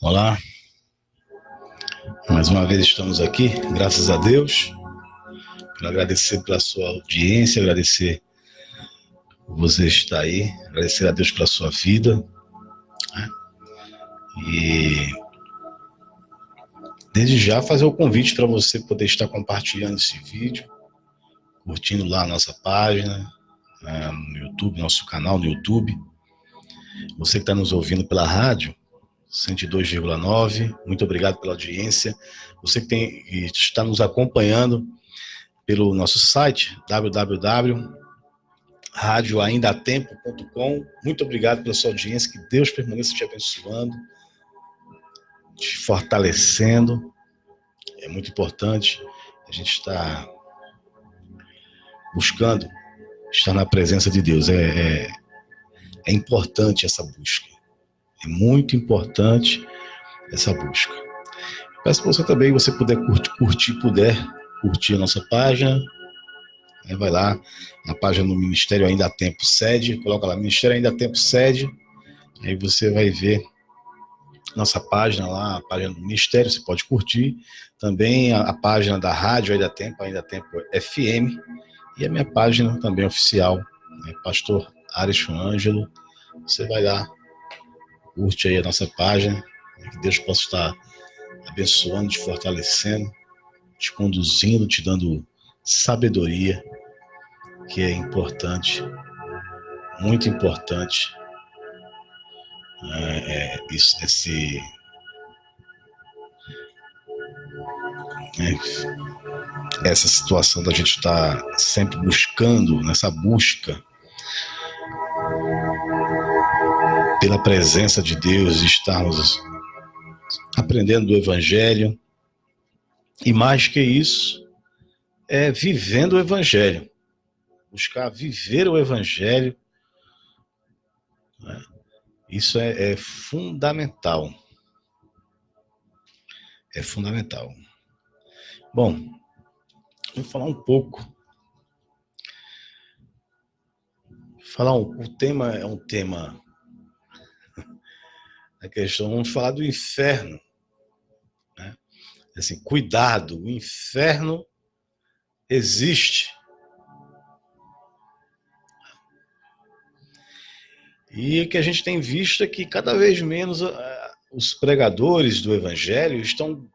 Olá, mais uma vez estamos aqui, graças a Deus. Quero agradecer pela sua audiência, agradecer por você estar aí, agradecer a Deus pela sua vida, né? E desde já fazer o convite para você poder estar compartilhando esse vídeo, curtindo lá a nossa página, no YouTube, nosso canal no YouTube. Você que está nos ouvindo pela rádio 102,9, muito obrigado pela audiência. Você que está nos acompanhando pelo nosso site www.radioaindatempo.com, muito obrigado pela sua audiência, que Deus permaneça te abençoando, te fortalecendo. É muito importante a gente estar buscando estar na presença de Deus. É importante essa busca. É muito importante essa busca. Peço para você também, você puder puder curtir a nossa página. Vai lá na página do Ministério Ainda Há Tempo Sede, coloca lá, Ministério Ainda Há Tempo Sede. Aí você vai ver nossa página lá, a página do Ministério, você pode curtir. Também a página da rádio Ainda Há Tempo FM. E a minha página também oficial, né, Pastor Arisson Ângelo. Você vai lá, curte aí a nossa página, que Deus possa estar abençoando, te fortalecendo, te conduzindo, te dando sabedoria, que é importante, muito importante, essa situação da gente estar sempre buscando, nessa busca pela presença de Deus, estarmos aprendendo do Evangelho, e mais que isso, vivendo o Evangelho, buscar viver o Evangelho, né? Isso é fundamental, é fundamental. Bom, vamos falar um pouco, o tema é um tema, a questão, vamos falar do inferno, né? Assim, cuidado, o inferno existe. E o que a gente tem visto é que cada vez menos os pregadores do Evangelho estão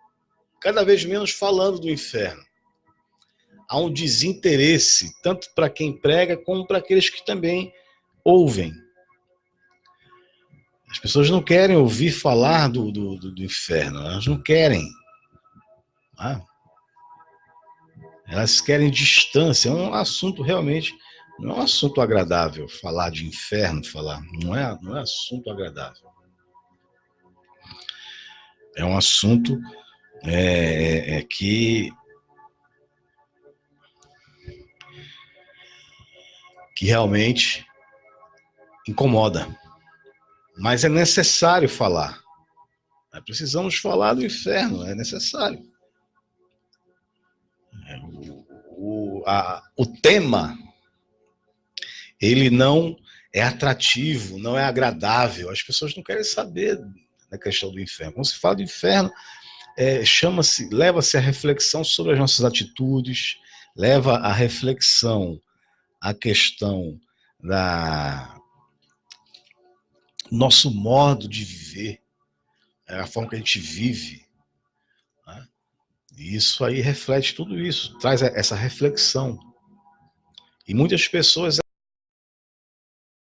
cada vez menos falando do inferno. Há um desinteresse, tanto para quem prega, como para aqueles que também ouvem. As pessoas não querem ouvir falar do inferno, elas não querem. Elas querem distância, é um assunto realmente, não é um assunto agradável falar de inferno, não é assunto agradável. É um assunto que realmente incomoda. Mas é necessário falar. Precisamos falar do inferno, é necessário. O tema, ele não é atrativo, não é agradável. As pessoas não querem saber na questão do inferno. Quando se fala do inferno, leva-se a reflexão sobre as nossas atitudes, leva a reflexão a questão da nosso modo de viver, a forma que a gente vive, né? E isso aí reflete tudo isso, traz essa reflexão. E muitas pessoas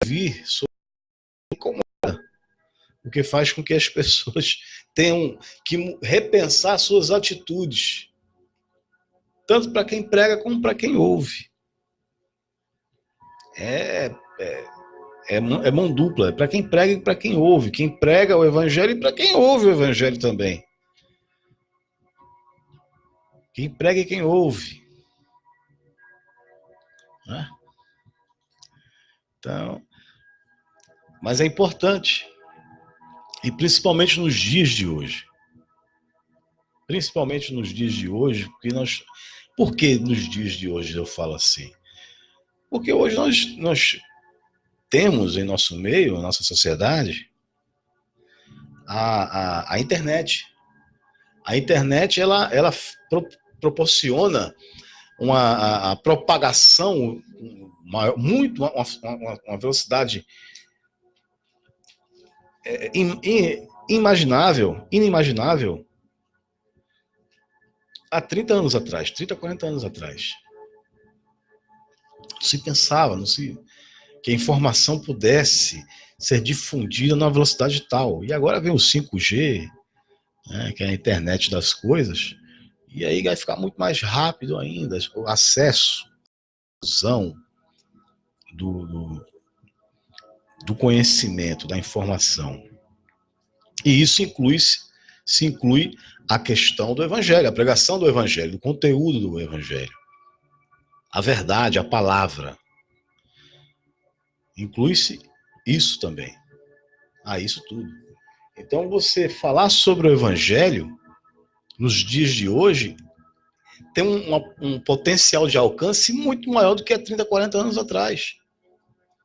vir sobre como o que faz com que as pessoas tenham que repensar suas atitudes, tanto para quem prega como para quem ouve. É mão dupla, é para quem prega e para quem ouve. Quem prega o evangelho e para quem ouve o evangelho também. Quem prega e quem ouve. Né? Então, mas é importante. E principalmente nos dias de hoje. Principalmente nos dias de hoje, por que nos dias de hoje eu falo assim? Porque hoje nós temos em nosso meio, na nossa sociedade, a internet. A internet, ela proporciona a propagação maior, uma velocidade inimaginável há 30 anos atrás, 30, 40 anos atrás. Não se pensava, que a informação pudesse ser difundida numa velocidade tal. E agora vem o 5G, né, que é a internet das coisas, e aí vai ficar muito mais rápido ainda o acesso, a fusão do conhecimento, da informação. E isso se inclui a questão do evangelho, a pregação do evangelho, do conteúdo do evangelho. A verdade, a palavra. Inclui-se isso também. Isso tudo. Então, você falar sobre o evangelho, nos dias de hoje, tem um potencial de alcance muito maior do que há 30, 40 anos atrás.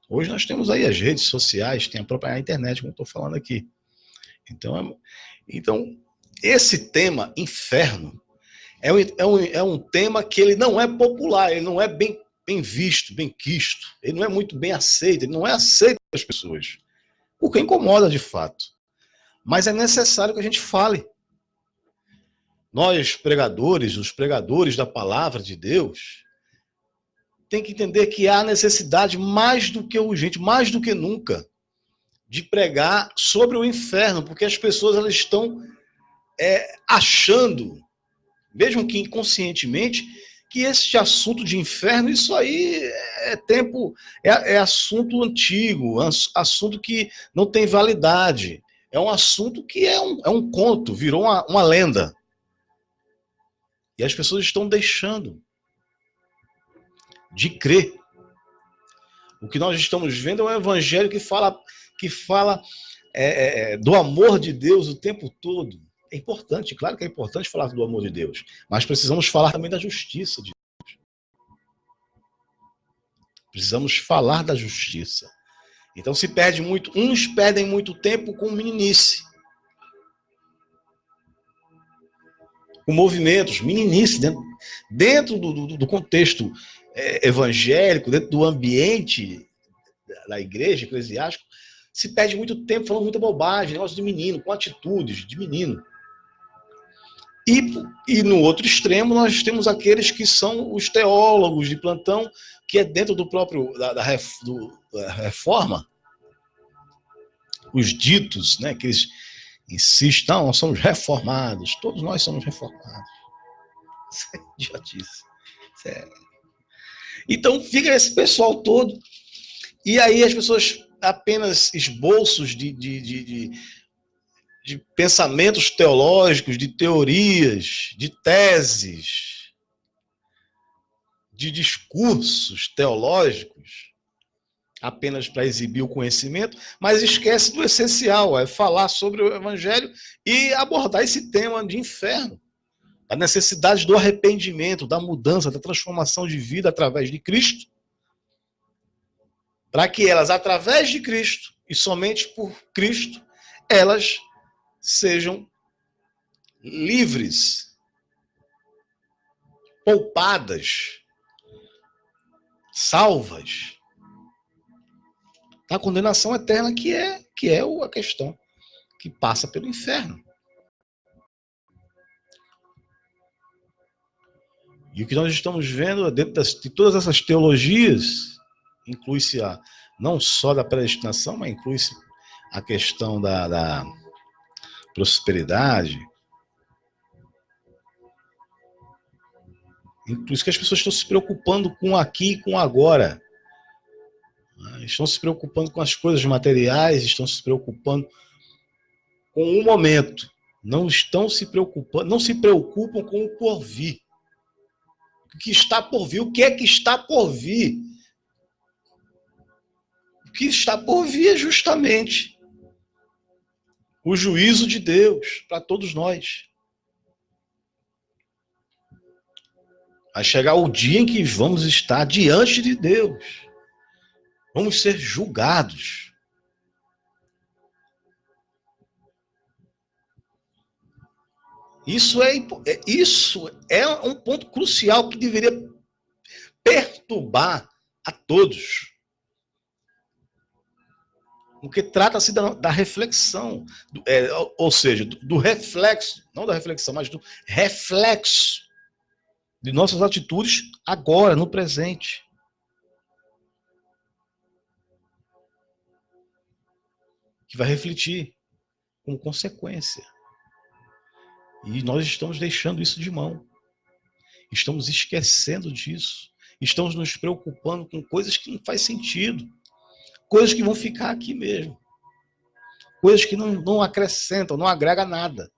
Hoje nós temos aí as redes sociais, tem a própria internet, como eu estou falando aqui. Então, esse tema, inferno, é um tema que ele não é popular, ele não é bem visto, bem quisto, ele não é muito bem aceito, ele não é aceito pelas pessoas, porque incomoda de fato. Mas é necessário que a gente fale. Nós, pregadores, os pregadores da palavra de Deus, tem que entender que há necessidade mais do que urgente, mais do que nunca, de pregar sobre o inferno, porque as pessoas elas estão achando, mesmo que inconscientemente, que esse assunto de inferno, isso aí é assunto antigo, assunto que não tem validade, é um assunto que é um conto, virou uma lenda. E as pessoas estão deixando de crer. O que nós estamos vendo é um evangelho que fala do amor de Deus o tempo todo. É importante, claro que é importante falar do amor de Deus, mas precisamos falar também da justiça de Deus. Precisamos falar da justiça. Então se perde muito, uns perdem muito tempo com meninice. Com movimentos, meninice, dentro do contexto evangélico, dentro do ambiente da igreja, eclesiástico, se perde muito tempo falando muita bobagem, negócio de menino, com atitudes de menino. E no outro extremo, nós temos aqueles que são os teólogos de plantão, que é dentro do próprio da reforma, os ditos, né, que eles insistem, não, nós somos reformados, todos nós somos reformados. Isso é idiotice. Então fica esse pessoal todo, e aí as pessoas apenas esboços de pensamentos teológicos, de teorias, de teses, de discursos teológicos, apenas para exibir o conhecimento, mas esquece do essencial, é falar sobre o evangelho e abordar esse tema de inferno, a necessidade do arrependimento, da mudança, da transformação de vida através de Cristo, para que elas, através de Cristo, e somente por Cristo, elas sejam livres, poupadas, salvas da condenação eterna, que é a questão que passa pelo inferno. E o que nós estamos vendo dentro de todas essas teologias, inclui-se não só da predestinação, mas inclui-se a questão da prosperidade. Por isso que as pessoas estão se preocupando com aqui e com agora. Estão se preocupando com as coisas materiais, estão se preocupando com o momento. Não se preocupam com o porvir. O que está por vir? O que é que está por vir? O que está por vir é justamente o juízo de Deus para todos nós. Vai chegar o dia em que vamos estar diante de Deus. Vamos ser julgados. Isso é um ponto crucial que deveria perturbar a todos. Porque trata-se da reflexão, ou seja, do reflexo, não da reflexão, mas do reflexo de nossas atitudes agora, no presente. Que vai refletir como consequência. E nós estamos deixando isso de mão. Estamos esquecendo disso. Estamos nos preocupando com coisas que não fazem sentido. Coisas que vão ficar aqui mesmo. Coisas que não acrescentam, não agregam nada.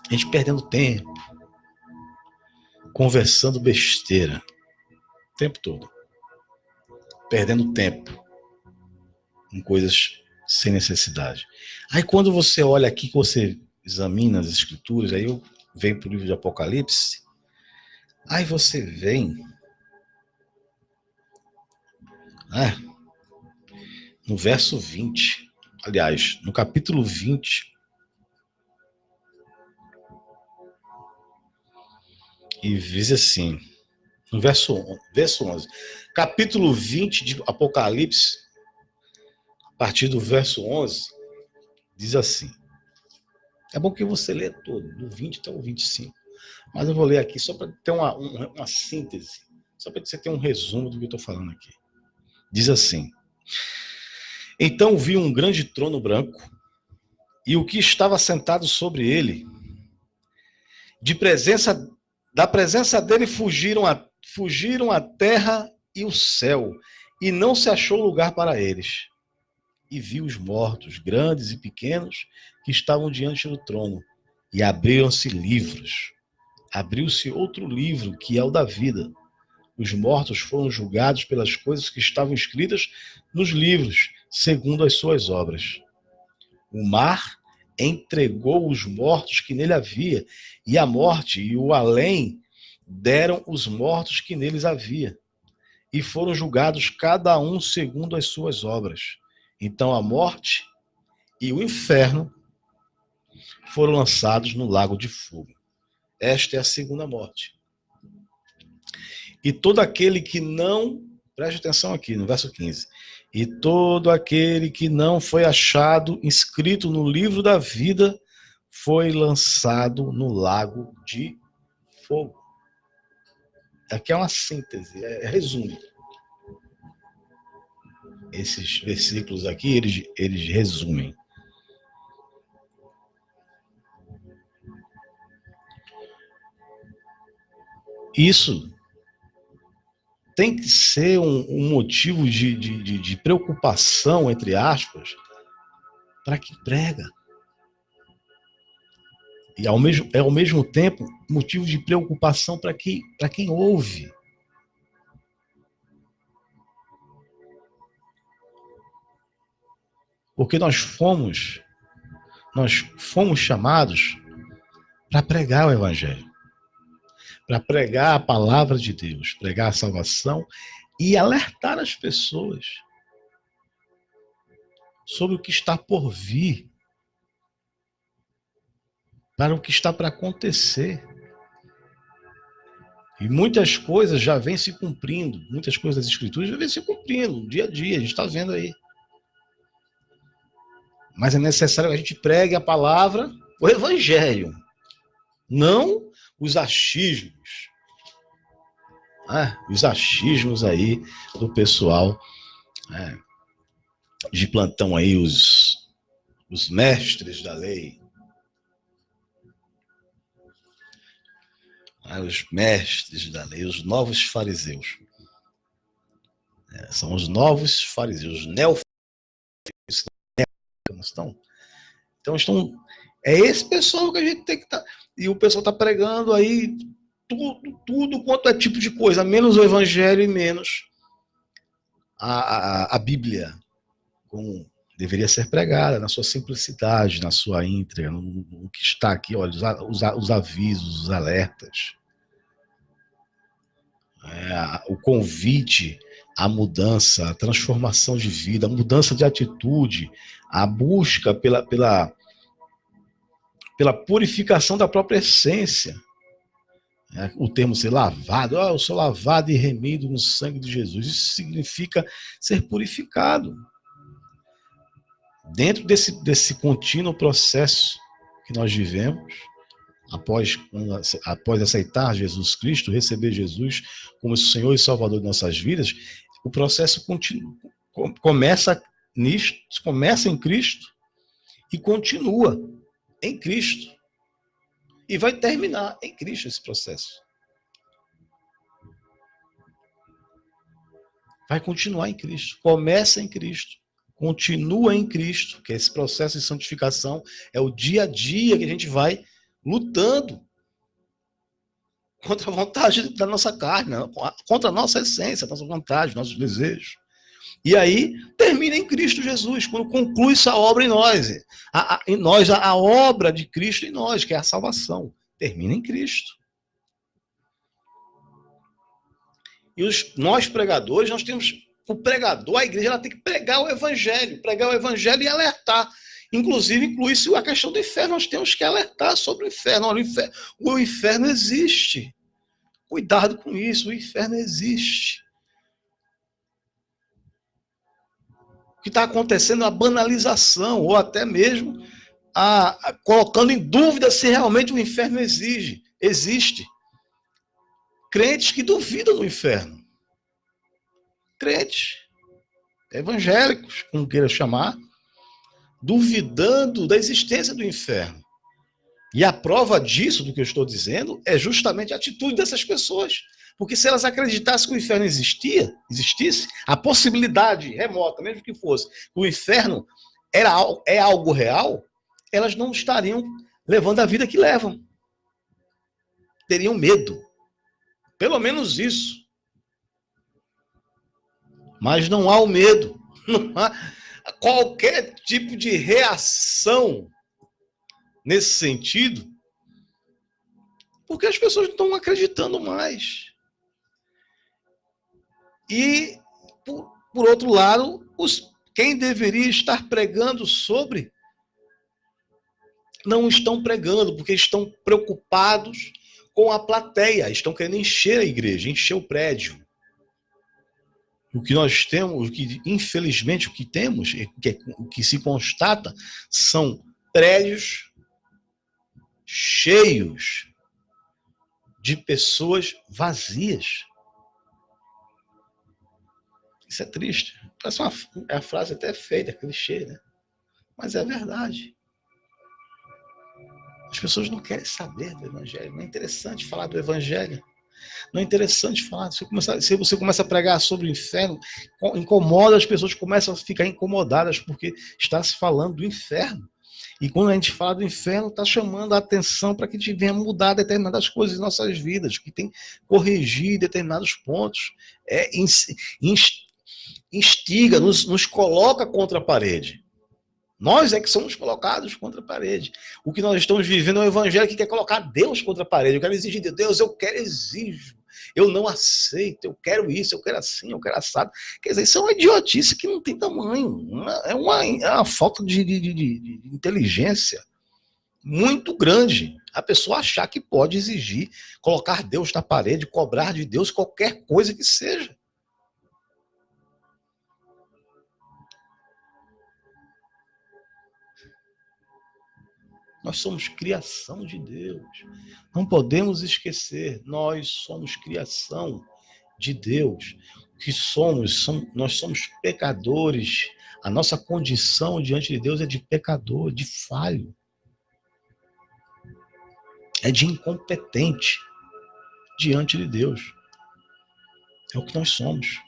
A gente perdendo tempo. Conversando besteira. O tempo todo. Perdendo tempo. Com coisas sem necessidade. Aí quando você olha aqui, que você examina as escrituras, aí eu venho para o livro de Apocalipse, aí você vem no verso 20, aliás, no capítulo 20, e diz assim, no verso 11, capítulo 20 de Apocalipse, a partir do verso 11, diz assim. É bom que você lê todo, do 20 até o 25. Mas eu vou ler aqui só para ter uma síntese, só para você ter um resumo do que eu estou falando aqui. Diz assim. Então vi um grande trono branco, e o que estava sentado sobre ele, da presença dele fugiram a terra e o céu, e não se achou lugar para eles. E vi os mortos, grandes e pequenos, que estavam diante do trono, e abriram-se livros. Abriu-se outro livro, que é o da vida. Os mortos foram julgados pelas coisas que estavam escritas nos livros, segundo as suas obras. O mar entregou os mortos que nele havia, e a morte e o além deram os mortos que neles havia, e foram julgados cada um segundo as suas obras. Então a morte e o inferno foram lançados no lago de fogo. Esta é a segunda morte. E todo aquele que não... Preste atenção aqui, no verso 15. E todo aquele que não foi achado inscrito no livro da vida foi lançado no lago de fogo. Aqui é uma síntese, é resumo. Esses versículos aqui, eles resumem. Isso tem que ser um motivo de preocupação, entre aspas, para quem prega. E ao mesmo tempo, motivo de preocupação para quem ouve. Porque nós fomos chamados para pregar o Evangelho, para pregar a palavra de Deus, pregar a salvação e alertar as pessoas sobre o que está por vir, para o que está para acontecer. E muitas coisas já vêm se cumprindo, muitas coisas das Escrituras já vêm se cumprindo, dia a dia, a gente está vendo aí. Mas é necessário que a gente pregue a palavra, o Evangelho, não os achismos. Os achismos aí do pessoal de plantão aí, os mestres da lei. Os mestres da lei, os novos fariseus. São os novos fariseus, os neofariseus. Então é esse pessoal que a gente tem que estar. E o pessoal está pregando aí tudo quanto é tipo de coisa, menos o Evangelho e menos a Bíblia, como deveria ser pregada, na sua simplicidade, na sua íntegra, no que está aqui, olha, os avisos, os alertas. O convite à mudança, à transformação de vida, a mudança de atitude, a busca pela purificação da própria essência. O termo ser lavado, eu sou lavado e remido no sangue de Jesus. Isso significa ser purificado. Dentro desse contínuo processo que nós vivemos, após aceitar Jesus Cristo, receber Jesus como Senhor e Salvador de nossas vidas, o processo começa em Cristo e continua em Cristo. E vai terminar em Cristo esse processo. Vai continuar em Cristo. Começa em Cristo. Continua em Cristo, que esse processo de santificação é o dia a dia que a gente vai lutando contra a vontade da nossa carne, contra a nossa essência, a nossa vontade, nossos desejos. E aí termina em Cristo Jesus, quando conclui essa obra em nós. A obra de Cristo em nós, que é a salvação, termina em Cristo. E nós pregadores, nós temos o pregador, a igreja, ela tem que pregar o evangelho e alertar. Inclusive, inclui-se a questão do inferno. Nós temos que alertar sobre o inferno. Olha, o inferno existe. Cuidado com isso, o inferno existe. O que está acontecendo é a banalização, ou até mesmo colocando em dúvida se realmente o inferno existe. Crentes que duvidam do inferno. Crentes evangélicos, como queira chamar, duvidando da existência do inferno. E a prova disso, do que eu estou dizendo, é justamente a atitude dessas pessoas. Porque se elas acreditassem que o inferno existisse, a possibilidade remota, mesmo que fosse, que o inferno é algo real, elas não estariam levando a vida que levam. Teriam medo. Pelo menos isso. Mas não há o medo. Não há qualquer tipo de reação nesse sentido, porque as pessoas não estão acreditando mais. E, por outro lado, quem deveria estar pregando sobre, não estão pregando, porque estão preocupados com a plateia, estão querendo encher a igreja, encher o prédio. O que nós temos, infelizmente, o que se constata, são prédios cheios de pessoas vazias. Isso é triste. Parece a frase até feita, clichê, né? Mas é verdade. As pessoas não querem saber do evangelho. Não é interessante falar do evangelho. Não é interessante falar. Se você começa a pregar sobre o inferno, incomoda, as pessoas começam a ficar incomodadas porque está se falando do inferno. E quando a gente fala do inferno, está chamando a atenção para que a gente venha mudar determinadas coisas em nossas vidas, que tem que corrigir determinados pontos. Instiga, nos coloca contra a parede. Nós é que somos colocados contra a parede. O que nós estamos vivendo é um evangelho que quer colocar Deus contra a parede. Eu quero exigir de Deus, exijo. eu não aceito, eu quero isso, eu quero assim, eu quero assado. Quer dizer, isso é uma idiotice que não tem tamanho. É uma falta de inteligência muito grande. A pessoa achar que pode exigir, colocar Deus na parede, cobrar de Deus qualquer coisa que seja. Nós somos criação de Deus. Não podemos esquecer, nós somos criação de Deus. Que nós somos pecadores. A nossa condição diante de Deus é de pecador, de falho. É de incompetente diante de Deus. É o que nós somos.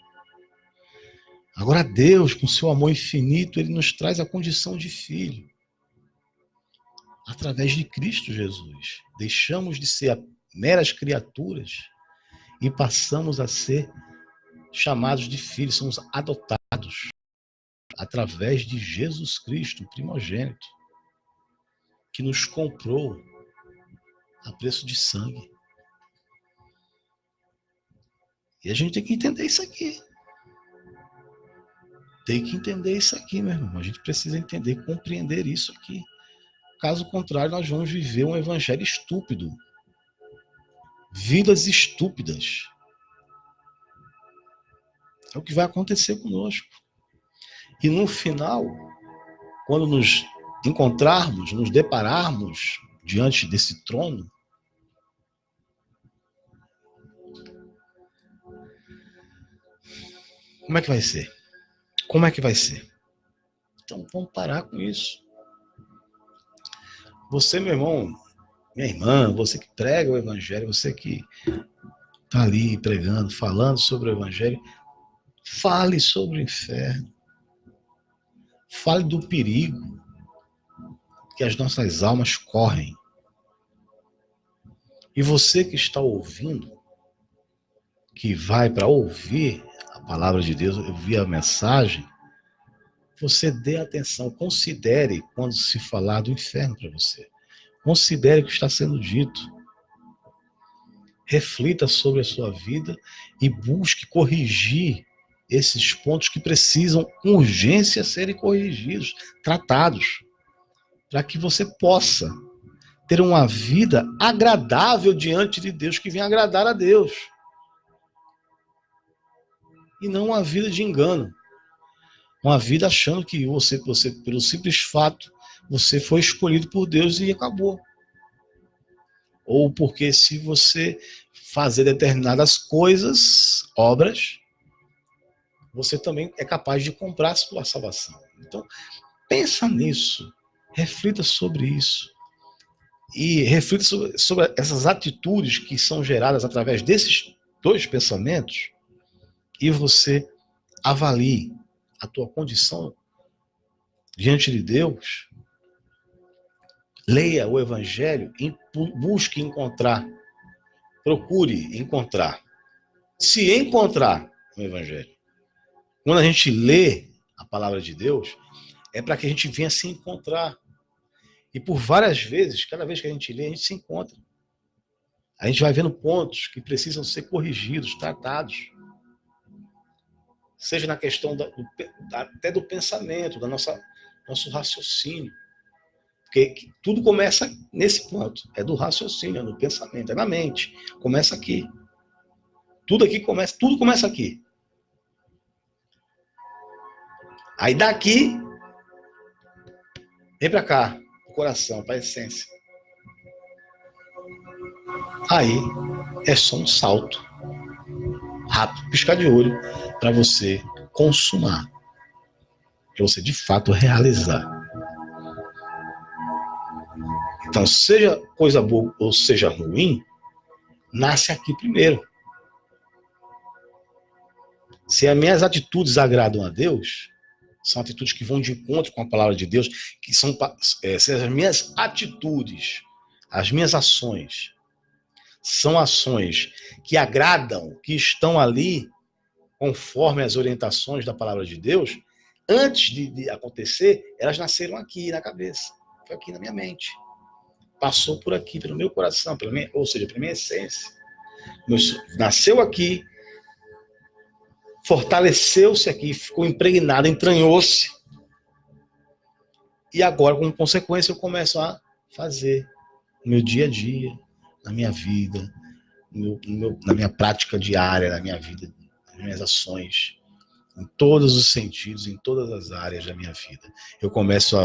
Agora Deus, com seu amor infinito, ele nos traz a condição de filho. Através de Cristo Jesus. Deixamos de ser meras criaturas e passamos a ser chamados de filhos, somos adotados através de Jesus Cristo, o primogênito, que nos comprou a preço de sangue. E a gente tem que entender isso aqui. Tem que entender isso aqui, meu irmão. A gente precisa entender, compreender isso aqui. Caso contrário, nós vamos viver um evangelho estúpido. Vidas estúpidas. É o que vai acontecer conosco. E no final, quando nos encontrarmos, nos depararmos diante desse trono, como é que vai ser? Como é que vai ser? Então vamos parar com isso. Você, meu irmão, minha irmã, você que prega o evangelho, você que está ali pregando, falando sobre o evangelho, fale sobre o inferno. Fale do perigo que as nossas almas correm. E você que está ouvindo, que vai para ouvir a palavra de Deus, ouvir a mensagem, você dê atenção, considere quando se falar do inferno para você. Considere o que está sendo dito. Reflita sobre a sua vida e busque corrigir esses pontos que precisam com urgência serem corrigidos, tratados, para que você possa ter uma vida agradável diante de Deus, que venha agradar a Deus. E não uma vida de engano. Uma vida achando que você, pelo simples fato, você foi escolhido por Deus e acabou. Ou porque se você fazer determinadas coisas, obras, você também é capaz de comprar a sua salvação. Então, pensa nisso, reflita sobre isso. E reflita sobre essas atitudes que são geradas através desses dois pensamentos e você avalie a tua condição diante de Deus, leia o Evangelho, busque encontrar, procure encontrar. Se encontrar no Evangelho. Quando a gente lê a palavra de Deus, é para que a gente venha se encontrar. E por várias vezes, cada vez que a gente lê, a gente se encontra. A gente vai vendo pontos que precisam ser corrigidos, tratados. Seja na questão até do pensamento, nosso raciocínio. Porque tudo começa nesse ponto. É do raciocínio, é do pensamento, é na mente. Começa aqui. Tudo começa aqui. Aí daqui, vem para cá, o coração, para a essência. Aí é só um salto rápido, piscar de olho, para você consumar, para você de fato realizar. Então, seja coisa boa ou seja ruim, nasce aqui primeiro. Se as minhas atitudes agradam a Deus, são atitudes que vão de encontro com a palavra de Deus, que são se as minhas atitudes, as minhas ações, são ações que agradam, que estão ali conforme as orientações da palavra de Deus, antes de acontecer, elas nasceram aqui na cabeça, foi aqui na minha mente. Passou por aqui, pelo meu coração, ou seja, pela minha essência. nasceu aqui, fortaleceu-se aqui, ficou impregnado, entranhou-se. E agora, como consequência, eu começo a fazer no meu dia a dia, na minha vida, na minha prática diária, na minha vida, nas minhas ações, em todos os sentidos, em todas as áreas da minha vida. Eu começo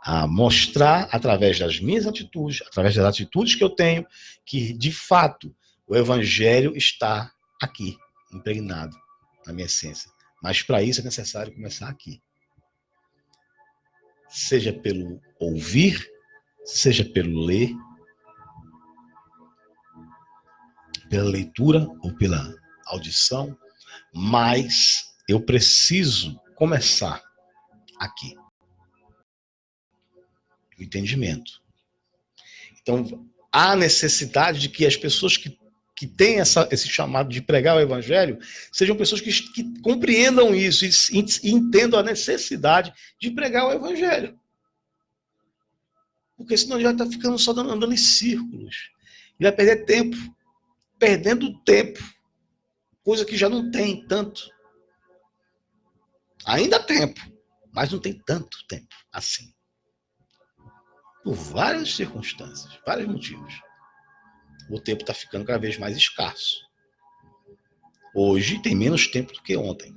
a mostrar, através das minhas atitudes, através das atitudes que eu tenho, que, de fato, o Evangelho está aqui, impregnado na minha essência. Mas, para isso, é necessário começar aqui. Seja pelo ouvir, seja pelo ler, pela leitura ou pela audição, mas eu preciso começar aqui. O entendimento. Então, há necessidade de que as pessoas que têm esse chamado de pregar o Evangelho sejam pessoas que compreendam isso e entendam a necessidade de pregar o Evangelho. Porque senão ele vai estar ficando só andando em círculos. Ele vai perder tempo. Perdendo tempo. Coisa que já não tem tanto. Ainda há tempo, mas não tem tanto tempo assim. Por várias circunstâncias, vários motivos. O tempo está ficando cada vez mais escasso. Hoje tem menos tempo do que ontem.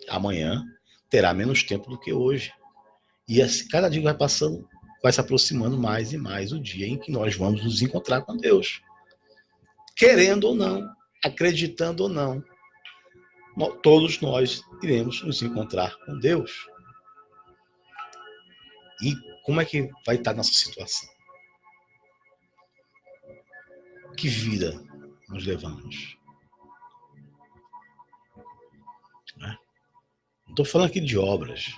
Amanhã terá menos tempo do que hoje. E assim, cada dia vai passando, vai se aproximando mais e mais o dia em que nós vamos nos encontrar com Deus. Querendo ou não, acreditando ou não, todos nós iremos nos encontrar com Deus. E como é que vai estar nossa situação? Que vida nós levamos? Não estou falando aqui de obras.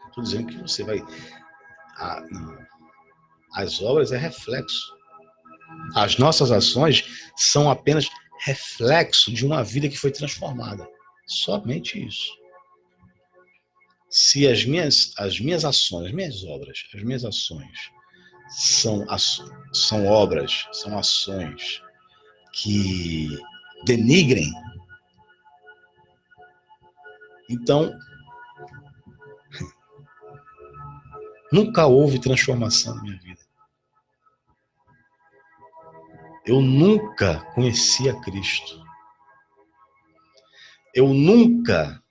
Estou dizendo que você vai... As obras é reflexo. As nossas ações são apenas reflexo de uma vida que foi transformada. Somente isso. Se as minhas ações, as minhas obras, as minhas ações são obras, são ações que denigrem, então nunca houve transformação na minha vida. Eu nunca conheci a Cristo. Eu nunca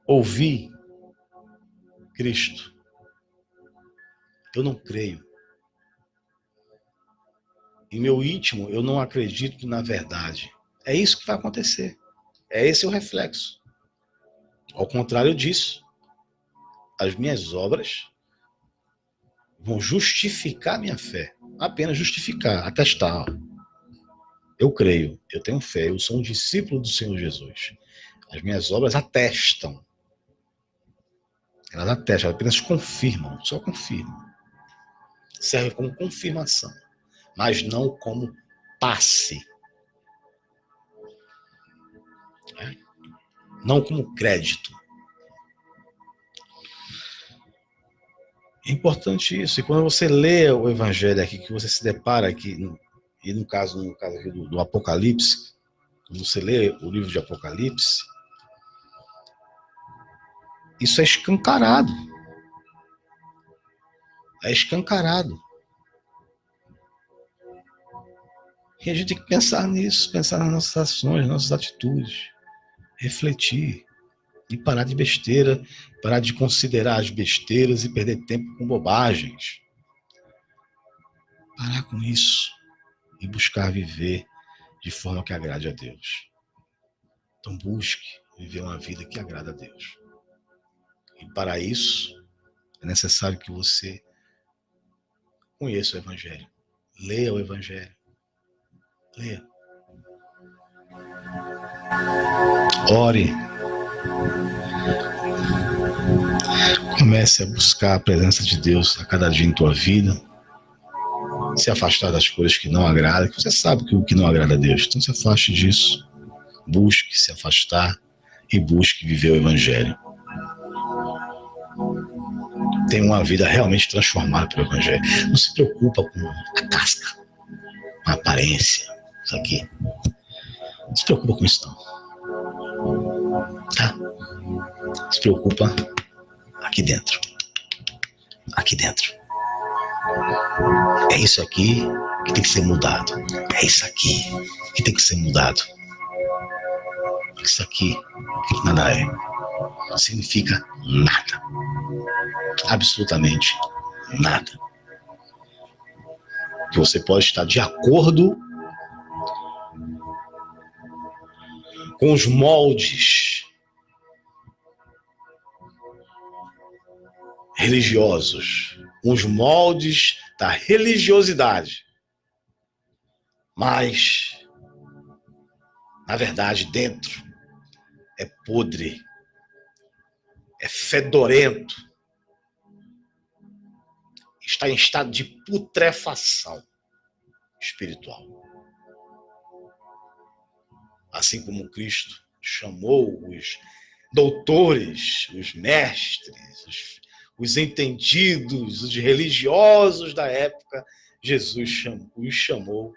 ouvi Cristo. Eu não creio. Em meu íntimo, eu não acredito na verdade. É isso que vai acontecer. É esse o reflexo. Ao contrário disso, as minhas obras vão justificar minha fé. Apenas justificar, atestar. Eu creio, eu tenho fé, eu sou um discípulo do Senhor Jesus. As minhas obras atestam. Elas atestam, elas apenas confirmam, só confirmam. Serve como confirmação, mas não como passe. Não como crédito. É importante isso. E quando você lê o Evangelho aqui, que você se depara aqui, e no caso aqui do Apocalipse, quando você lê o livro de Apocalipse, isso é escancarado. É escancarado. E a gente tem que pensar nisso, pensar nas nossas ações, nas nossas atitudes, refletir e parar de besteira, parar de considerar as besteiras e perder tempo com bobagens. Parar com isso e buscar viver de forma que agrade a Deus. Então busque viver uma vida que agrada a Deus. E para isso é necessário que você conheça o Evangelho. Leia o Evangelho. Leia. Ore. Comece a buscar a presença de Deus a cada dia em tua vida. Se afastar das coisas que não agradam, que você sabe que o que não agrada a Deus. Então se afaste disso. Busque se afastar e busque viver o Evangelho. Tenha uma vida realmente transformada pelo Evangelho. Não se preocupa com a casca. uma aparência. Isso aqui. Não se preocupa com isso, não. Tá? Se preocupa aqui dentro. Aqui dentro. É isso aqui que tem que ser mudado. É isso aqui que tem que ser mudado. Isso aqui que nada é. Não significa nada. Absolutamente nada. Que você pode estar de acordo com os moldes religiosos, com os moldes da religiosidade. Mas, na verdade, dentro é podre, é fedorento, está em estado de putrefação espiritual. Assim como Cristo chamou os doutores, os mestres, os entendidos, os religiosos da época, Jesus os chamou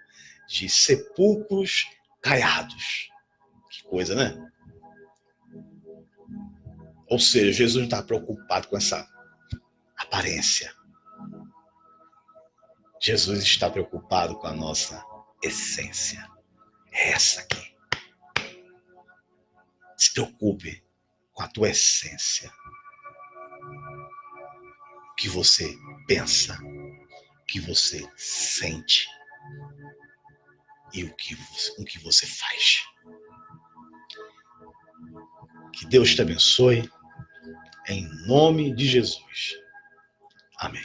de sepulcros caiados. Que coisa, né? Ou seja, Jesus não está preocupado com essa aparência. Jesus está preocupado com a nossa essência. É essa aqui. Se preocupe com a tua essência. O que você pensa, o que você sente e o que você faz. Que Deus te abençoe, em nome de Jesus. Amém.